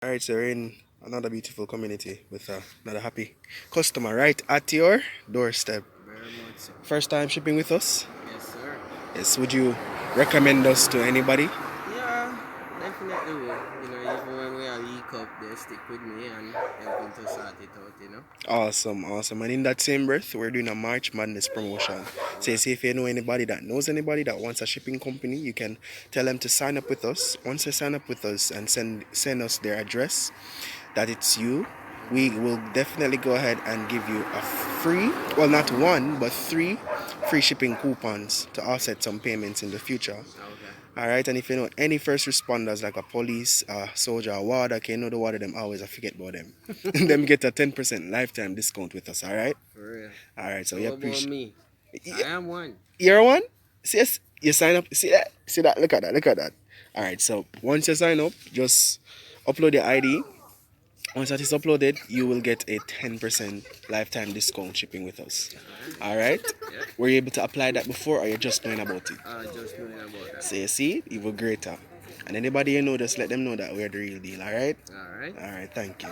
Alright, so we're in another beautiful community with another happy customer right at your doorstep. Very much so. First time shipping with us? Yes, sir. Yes, would you recommend us to anybody? Yeah, definitely would. Even when we are leak up, they stick with me and helping to sort it out. Awesome, awesome. And in that same breath, we're doing a March Madness promotion. So, Yeah. see if you know anybody that knows anybody that wants a shipping company, you can tell them to sign up with us. Once they sign up with us and send us their address, that it's you, we will definitely go ahead and give you a free, well, not one, but three free shipping coupons to offset some payments in the future. Okay. All right, and if you know any first responders like a police, soldier, a warder, okay, you know the warder, them always I forget about them. Them get a 10% lifetime discount with us. All right, For real. all right. So So you what about appreciate. me? I am one. You're one. See, yes, you sign up. See that? See that? Look at that. Look at that. All right. So once you sign up, just upload your ID. Once that is uploaded, you will get a 10% lifetime discount shipping with us. All right? Yeah. Were you able to apply that before or you're just knowing about it? Just knowing about that. So you see, even greater. And anybody you know, just let them know that we're the real deal. All right? All right. All right. Thank you.